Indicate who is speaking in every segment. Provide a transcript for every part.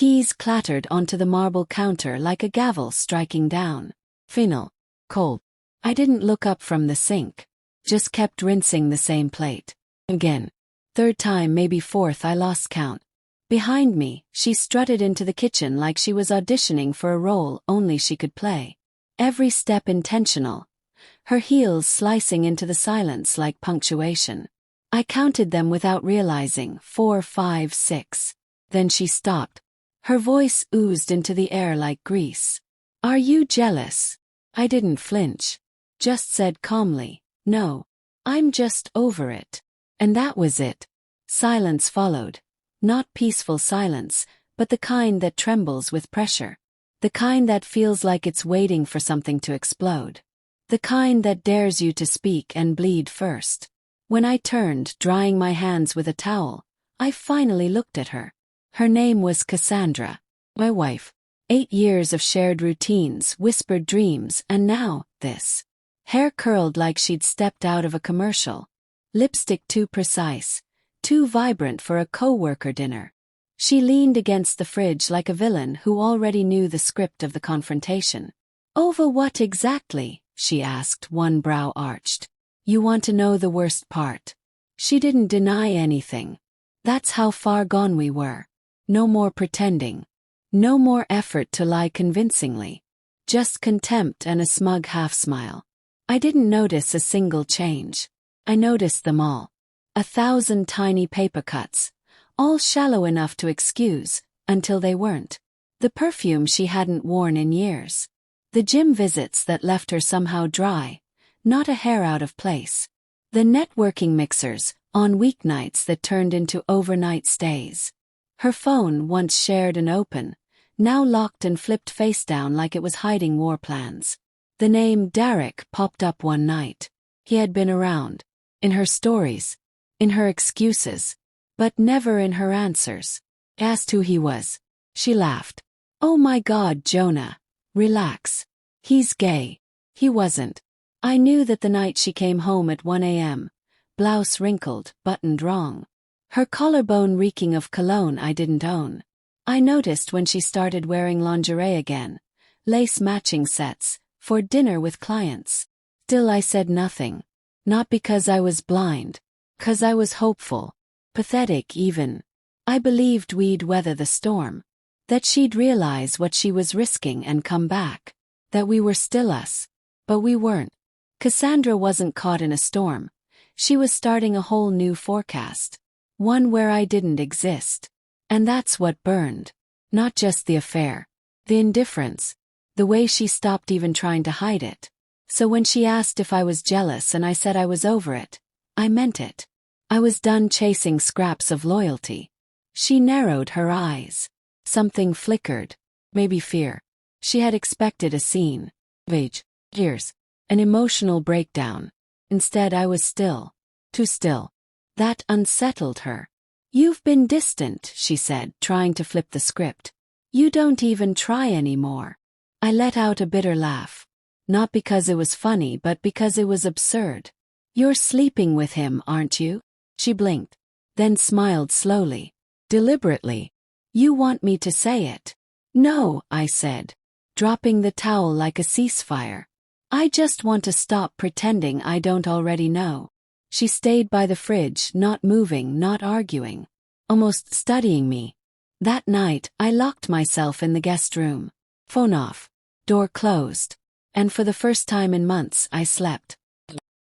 Speaker 1: Keys clattered onto the marble counter like a gavel striking down. Final. Cold. I didn't look up from the sink. Just kept rinsing the same plate. Again. Third time, maybe fourth, I lost count. Behind me, she strutted into the kitchen like she was auditioning for a role only she could play. Every step intentional. Her heels slicing into the silence like punctuation. I counted them without realizing, 4, 5, 6. Then she stopped. Her voice oozed into the air like grease. Are you jealous? I didn't flinch. Just said calmly, no. I'm just over it. And that was it. Silence followed. Not peaceful silence, but the kind that trembles with pressure. The kind that feels like it's waiting for something to explode. The kind that dares you to speak and bleed first. When I turned, drying my hands with a towel, I finally looked at her. Her name was Cassandra, my wife. 8 years of shared routines, whispered dreams, and now, this. Hair curled like she'd stepped out of a commercial. Lipstick too precise, too vibrant for a co-worker dinner. She leaned against the fridge like a villain who already knew the script of the confrontation. Over what exactly? She asked, one brow arched. You want to know the worst part? She didn't deny anything. That's how far gone we were. No more pretending. No more effort to lie convincingly. Just contempt and a smug half-smile. I didn't notice a single change. I noticed them all. 1,000 tiny paper cuts, all shallow enough to excuse, until they weren't. The perfume she hadn't worn in years. The gym visits that left her somehow dry, not a hair out of place. The networking mixers, on weeknights that turned into overnight stays. Her phone, once shared and open, now locked and flipped face down like it was hiding war plans. The name Derek popped up one night. He had been around. In her stories. In her excuses. But never in her answers. Asked who he was. She laughed. Oh my God, Jonah. Relax. He's gay. He wasn't. I knew that the night she came home at 1 a.m. Blouse wrinkled, buttoned wrong. Her collarbone reeking of cologne I didn't own. I noticed when she started wearing lingerie again. Lace matching sets. For dinner with clients. Still I said nothing. Not because I was blind. 'Cause I was hopeful. Pathetic even. I believed we'd weather the storm. That she'd realize what she was risking and come back. That we were still us. But we weren't. Cassandra wasn't caught in a storm. She was starting a whole new forecast. One where I didn't exist. And that's what burned. Not just the affair. The indifference. The way she stopped even trying to hide it. So when she asked if I was jealous and I said I was over it, I meant it. I was done chasing scraps of loyalty. She narrowed her eyes. Something flickered. Maybe fear. She had expected a scene. Rage. Tears. An emotional breakdown. Instead I was still. Too still. That unsettled her. You've been distant, she said, trying to flip the script. You don't even try anymore. I let out a bitter laugh. Not because it was funny but because it was absurd. You're sleeping with him, aren't you? She blinked. Then smiled slowly. Deliberately. You want me to say it? No, I said. Dropping the towel like a ceasefire. I just want to stop pretending I don't already know. She stayed by the fridge, not moving, not arguing. Almost studying me. That night, I locked myself in the guest room. Phone off. Door closed. And for the first time in months, I slept.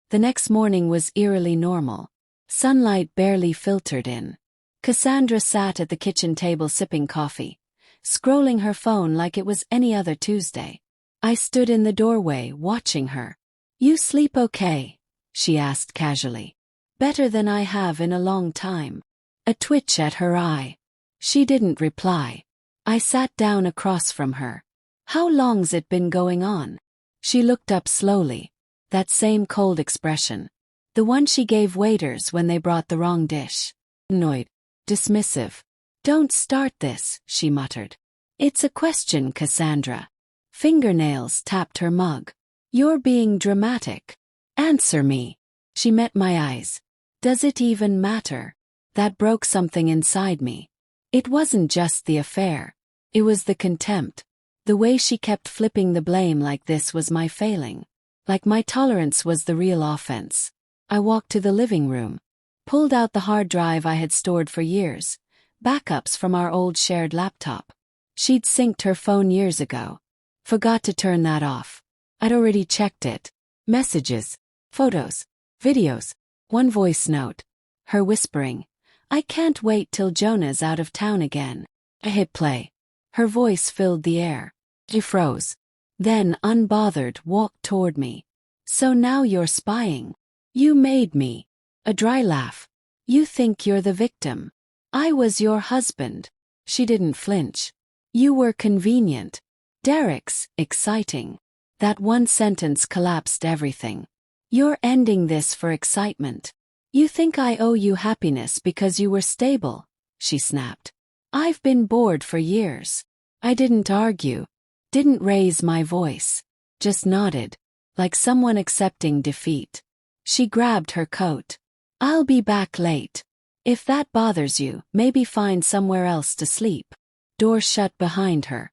Speaker 1: The next morning was eerily normal. Sunlight barely filtered in. Cassandra sat at the kitchen table sipping coffee, scrolling her phone like it was any other Tuesday. I stood in the doorway, watching her. You sleep okay? She asked casually. Better than I have in a long time. A twitch at her eye. She didn't reply. I sat down across from her. How long's it been going on? She looked up slowly. That same cold expression. The one she gave waiters when they brought the wrong dish. Annoyed. Dismissive. Don't start this, she muttered. It's a question, Cassandra. Fingernails tapped her mug. You're being dramatic. Answer me. She met my eyes. Does it even matter? That broke something inside me. It wasn't just the affair. It was the contempt. The way she kept flipping the blame like this was my failing. Like my tolerance was the real offense. I walked to the living room. Pulled out the hard drive I had stored for years. Backups from our old shared laptop. She'd synced her phone years ago. Forgot to turn that off. I'd already checked it. Messages. Photos. Videos. One voice note. Her whispering. I can't wait till Jonah's out of town again. I hit play. Her voice filled the air. She froze. Then, unbothered, walked toward me. So now you're spying. You made me. A dry laugh. You think you're the victim. I was your husband. She didn't flinch. You were convenient. Derek's exciting. That one sentence collapsed everything. You're ending this for excitement. You think I owe you happiness because you were stable, she snapped. I've been bored for years. I didn't argue. Didn't raise my voice. Just nodded. Like someone accepting defeat. She grabbed her coat. I'll be back late. If that bothers you, maybe find somewhere else to sleep. Door shut behind her.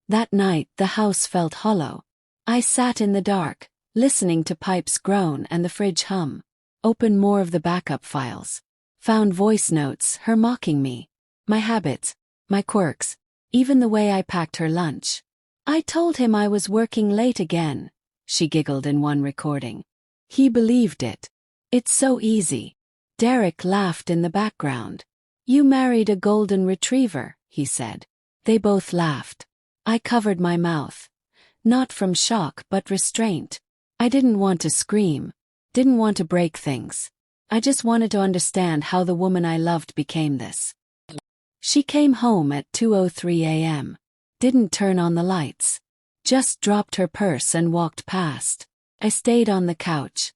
Speaker 1: That night, the house felt hollow. I sat in the dark, listening to pipes groan and the fridge hum. Opened more of the backup files. Found voice notes, her mocking me. My habits. My quirks. Even the way I packed her lunch. I told him I was working late again, she giggled in one recording. He believed it. It's so easy. Derek laughed in the background. You married a golden retriever, he said. They both laughed. I covered my mouth. Not from shock but restraint. I didn't want to scream. Didn't want to break things. I just wanted to understand how the woman I loved became this. She came home at 2:03 a.m. Didn't turn on the lights. Just dropped her purse and walked past. I stayed on the couch.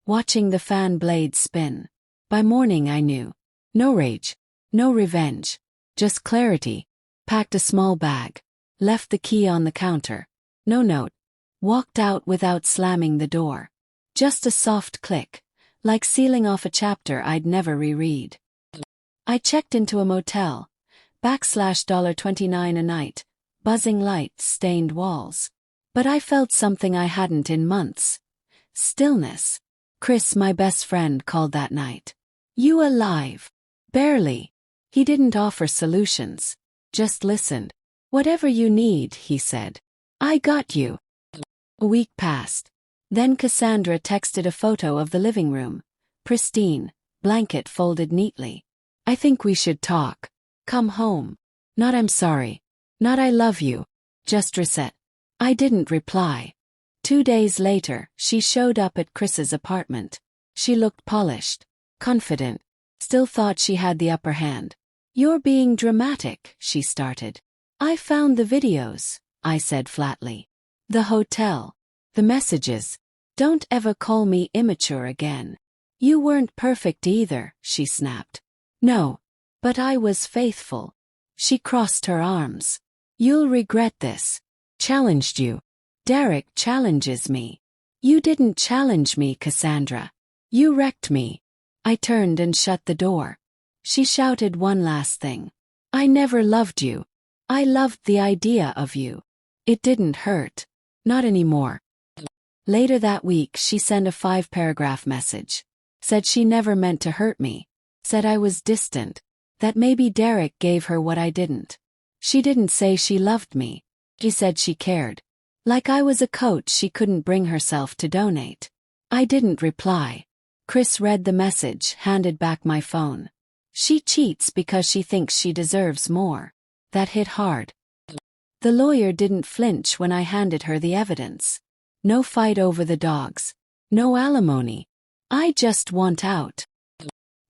Speaker 1: Watching the fan blades spin. By morning I knew. No rage. No revenge. Just clarity. Packed a small bag. Left the key on the counter. No note. Walked out without slamming the door. Just a soft click. Like sealing off a chapter I'd never reread. I checked into a motel. $29 a night. Buzzing lights, stained walls. But I felt something I hadn't in months. Stillness. Chris, my best friend, called that night. You alive? Barely. He didn't offer solutions. Just listened. Whatever you need, he said. I got you. A week passed. Then Cassandra texted a photo of the living room. Pristine. Blanket folded neatly. I think we should talk. Come home. Not I'm sorry. Not I love you. Just reset. I didn't reply. 2 days later, she showed up at Chris's apartment. She looked polished. Confident. Still thought she had the upper hand. You're being dramatic, she started. I found the videos, I said flatly. The hotel. The messages. Don't ever call me immature again. You weren't perfect either, she snapped. No. But I was faithful. She crossed her arms. You'll regret this. Challenged you. Derek challenges me. You didn't challenge me, Cassandra. You wrecked me. I turned and shut the door. She shouted one last thing. I never loved you. I loved the idea of you. It didn't hurt. Not anymore. Later that week she sent a 5-paragraph message. Said she never meant to hurt me. Said I was distant. That maybe Derek gave her what I didn't. She didn't say she loved me. She said she cared. Like I was a coach she couldn't bring herself to donate. I didn't reply. Chris read the message, handed back my phone. She cheats because she thinks she deserves more. That hit hard. The lawyer didn't flinch when I handed her the evidence. No fight over the dogs. No alimony. I just want out.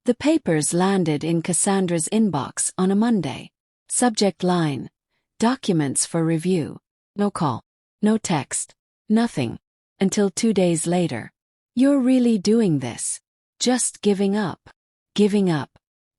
Speaker 1: The papers landed in Cassandra's inbox on a Monday. Subject line. Documents for review. No call. No text. Nothing. Until 2 days later. You're really doing this. Just giving up. Giving up.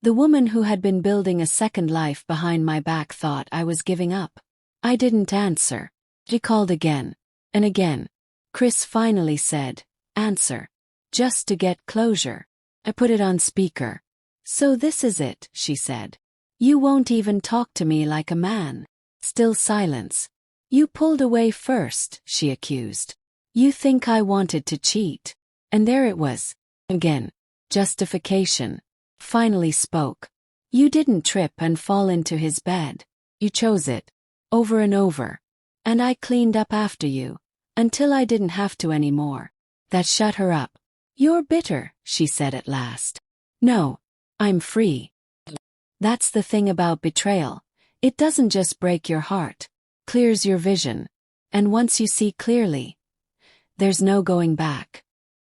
Speaker 1: The woman who had been building a second life behind my back thought I was giving up. I didn't answer. She called again. And again. Chris finally said, answer. Just to get closure. I put it on speaker. So this is it, she said. You won't even talk to me like a man. Still silence. You pulled away first, she accused. You think I wanted to cheat. And there it was. Again. Justification. Finally spoke. You didn't trip and fall into his bed. You chose it. Over and over. And I cleaned up after you. Until I didn't have to anymore. That shut her up. You're bitter, she said at last. No. I'm free. That's the thing about betrayal. It doesn't just break your heart. Clears your vision. And once you see clearly, there's no going back.